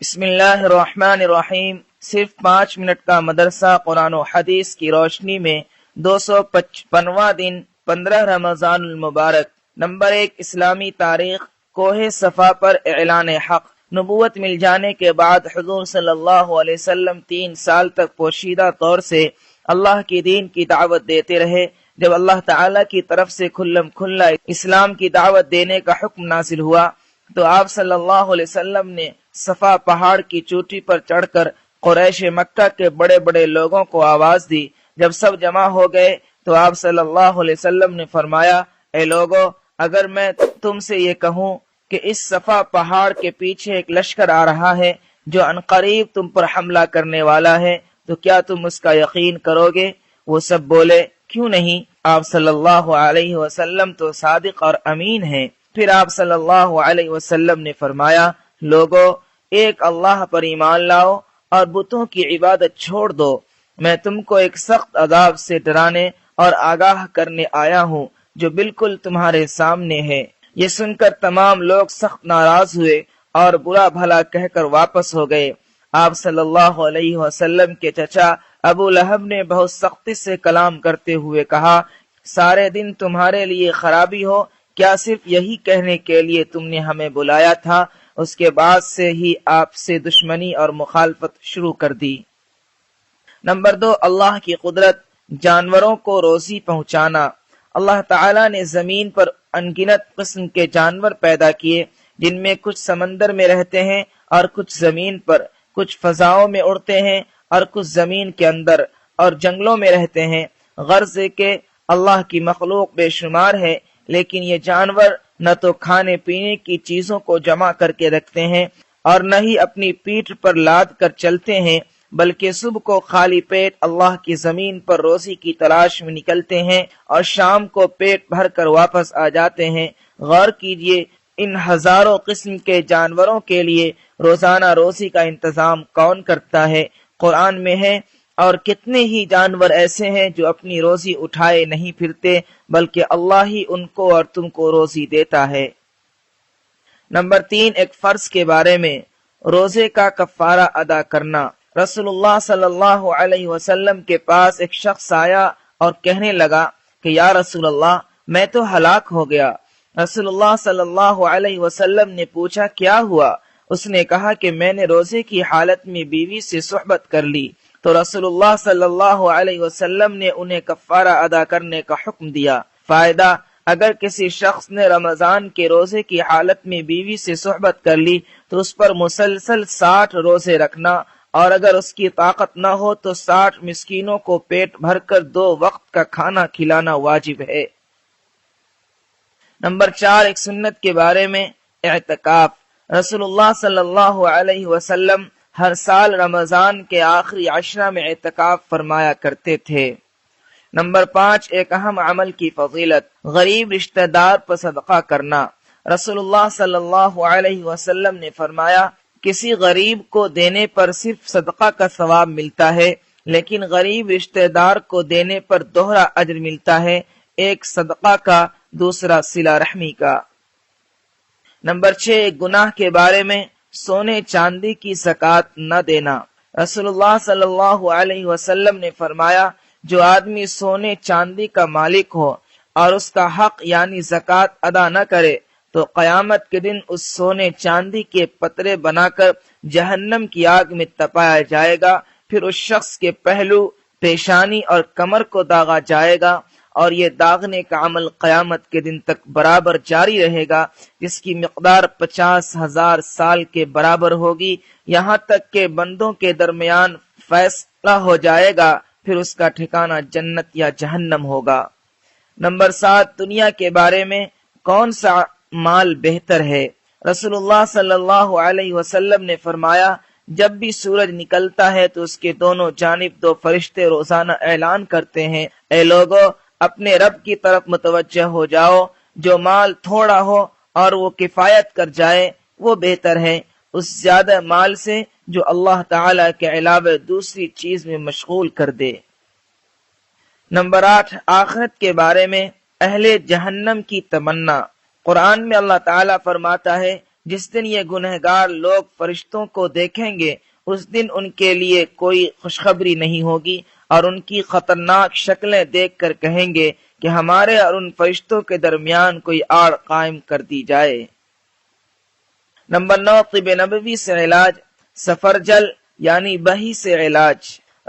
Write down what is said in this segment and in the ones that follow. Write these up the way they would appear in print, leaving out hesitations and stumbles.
بسم اللہ الرحمن الرحیم۔ صرف 5 منٹ کا مدرسہ قرآن و حدیث کی روشنی میں 255واں دن 15 رمضان المبارک۔ نمبر 1، اسلامی تاریخ۔ کوہ صفا پر اعلان حق۔ نبوت مل جانے کے بعد حضور صلی اللہ علیہ وسلم 3 سال تک پوشیدہ طور سے اللہ کی دین کی دعوت دیتے رہے۔ جب اللہ تعالی کی طرف سے کھلم کھلا اسلام کی دعوت دینے کا حکم نازل ہوا تو آپ صلی اللہ علیہ وسلم نے صفا پہاڑ کی چوٹی پر چڑھ کر قریش مکہ کے بڑے بڑے لوگوں کو آواز دی۔ جب سب جمع ہو گئے تو آپ صلی اللہ علیہ وسلم نے فرمایا، اے لوگو، اگر میں تم سے یہ کہوں کہ اس صفا پہاڑ کے پیچھے ایک لشکر آ رہا ہے جو عنقریب تم پر حملہ کرنے والا ہے تو کیا تم اس کا یقین کرو گے؟ وہ سب بولے، کیوں نہیں، آپ صلی اللہ علیہ وسلم تو صادق اور امین ہیں۔ پھر آپ صلی اللہ علیہ وسلم نے فرمایا، لوگو، ایک اللہ پر ایمان لاؤ اور بتوں کی عبادت چھوڑ دو۔ میں تم کو ایک سخت عذاب سے ڈرانے اور آگاہ کرنے آیا ہوں جو بالکل تمہارے سامنے ہے۔ یہ سن کر تمام لوگ سخت ناراض ہوئے اور برا بھلا کہہ کر واپس ہو گئے۔ آپ صلی اللہ علیہ وسلم کے چچا ابو لہب نے بہت سختی سے کلام کرتے ہوئے کہا، سارے دن تمہارے لیے خرابی ہو، کیا صرف یہی کہنے کے لیے تم نے ہمیں بلایا تھا؟ اس کے بعد سے ہی آپ سے دشمنی اور مخالفت شروع کر دی۔ نمبر 2، اللہ کی قدرت، جانوروں کو روزی پہنچانا۔ اللہ تعالیٰ نے زمین پر انگنت قسم کے جانور پیدا کیے، جن میں کچھ سمندر میں رہتے ہیں اور کچھ زمین پر، کچھ فضاؤں میں اڑتے ہیں اور کچھ زمین کے اندر اور جنگلوں میں رہتے ہیں۔ غرض ہے کہ اللہ کی مخلوق بے شمار ہے، لیکن یہ جانور نہ تو کھانے پینے کی چیزوں کو جمع کر کے رکھتے ہیں اور نہ ہی اپنی پیٹھ پر لاد کر چلتے ہیں، بلکہ صبح کو خالی پیٹ اللہ کی زمین پر روزی کی تلاش میں نکلتے ہیں اور شام کو پیٹ بھر کر واپس آ جاتے ہیں۔ غور کیجئے، ان ہزاروں قسم کے جانوروں کے لیے روزانہ روزی کا انتظام کون کرتا ہے؟ قرآن میں ہے، اور کتنے ہی جانور ایسے ہیں جو اپنی روزی اٹھائے نہیں پھرتے، بلکہ اللہ ہی ان کو اور تم کو روزی دیتا ہے۔ نمبر 3، ایک فرض کے بارے میں، روزے کا کفارہ ادا کرنا۔ رسول اللہ صلی اللہ علیہ وسلم کے پاس ایک شخص آیا اور کہنے لگا کہ یا رسول اللہ، میں تو ہلاک ہو گیا۔ رسول اللہ صلی اللہ علیہ وسلم نے پوچھا، کیا ہوا؟ اس نے کہا کہ میں نے روزے کی حالت میں بیوی سے صحبت کر لی۔ تو رسول اللہ صلی اللہ علیہ وسلم نے انہیں کفارہ ادا کرنے کا حکم دیا۔ فائدہ، اگر کسی شخص نے رمضان کے روزے کی حالت میں بیوی سے صحبت کر لی تو اس پر مسلسل 60 روزے رکھنا، اور اگر اس کی طاقت نہ ہو تو 60 مسکینوں کو پیٹ بھر کر 2 وقت کا کھانا کھلانا واجب ہے۔ نمبر 4، ایک سنت کے بارے میں، اعتکاف۔ رسول اللہ صلی اللہ علیہ وسلم ہر سال رمضان کے آخری عشرہ میں اعتکاف فرمایا کرتے تھے۔ نمبر 5، ایک اہم عمل کی فضیلت، غریب رشتہ دار پر صدقہ کرنا۔ رسول اللہ صلی اللہ علیہ وسلم نے فرمایا، کسی غریب کو دینے پر صرف صدقہ کا ثواب ملتا ہے، لیکن غریب رشتہ دار کو دینے پر دوہرا اجر ملتا ہے، ایک صدقہ کا، دوسرا صلہ رحمی کا۔ نمبر 6، ایک گناہ کے بارے میں، سونے چاندی کی زکوٰۃ نہ دینا۔ رسول اللہ صلی اللہ علیہ وسلم نے فرمایا، جو آدمی سونے چاندی کا مالک ہو اور اس کا حق یعنی زکوٰۃ ادا نہ کرے تو قیامت کے دن اس سونے چاندی کے پترے بنا کر جہنم کی آگ میں تپایا جائے گا، پھر اس شخص کے پہلو، پیشانی اور کمر کو داغا جائے گا، اور یہ داغنے کا عمل قیامت کے دن تک برابر جاری رہے گا، جس کی مقدار 50,000 سال کے برابر ہوگی، یہاں تک کہ بندوں کے درمیان فیصلہ ہو جائے گا، پھر اس کا ٹھکانہ جنت یا جہنم ہوگا۔ نمبر 7، دنیا کے بارے میں، کون سا مال بہتر ہے؟ رسول اللہ صلی اللہ علیہ وسلم نے فرمایا، جب بھی سورج نکلتا ہے تو اس کے دونوں جانب 2 فرشتے روزانہ اعلان کرتے ہیں، اے لوگو، اپنے رب کی طرف متوجہ ہو جاؤ، جو مال تھوڑا ہو اور وہ کفایت کر جائے وہ بہتر ہے اس زیادہ مال سے جو اللہ تعالی کے علاوہ دوسری چیز میں مشغول کر دے۔ نمبر 8، آخرت کے بارے میں، اہل جہنم کی تمنا۔ قرآن میں اللہ تعالیٰ فرماتا ہے، جس دن یہ گنہگار لوگ فرشتوں کو دیکھیں گے اس دن ان کے لیے کوئی خوشخبری نہیں ہوگی اور ان کی خطرناک شکلیں دیکھ کر کہیں گے کہ ہمارے اور ان فرشتوں کے درمیان کوئی آڑ قائم کر دی جائے۔ نمبر 9، طب نبوی سے علاج، سفرجل یعنی بہی سے علاج۔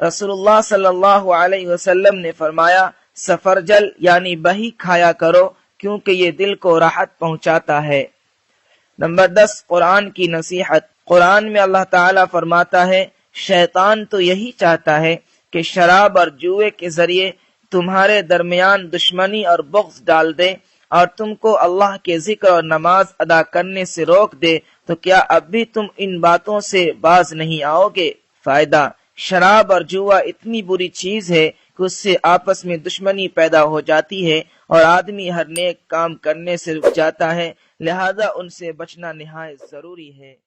رسول اللہ صلی اللہ علیہ وسلم نے فرمایا سفرجل یعنی بہی کھایا کرو کیونکہ یہ دل کو راحت پہنچاتا ہے۔ نمبر 10، قرآن کی نصیحت۔ قرآن میں اللہ تعالیٰ فرماتا ہے شیطان تو یہی چاہتا ہے کہ شراب اور جوئے کے ذریعے تمہارے درمیان دشمنی اور بغض ڈال دے اور تم کو اللہ کے ذکر اور نماز ادا کرنے سے روک دے، تو کیا اب بھی تم ان باتوں سے باز نہیں آؤ گے؟ فائدہ، شراب اور جوا اتنی بری چیز ہے کہ اس سے آپس میں دشمنی پیدا ہو جاتی ہے اور آدمی ہر نیک کام کرنے سے رک جاتا ہے، لہذا ان سے بچنا نہایت ضروری ہے۔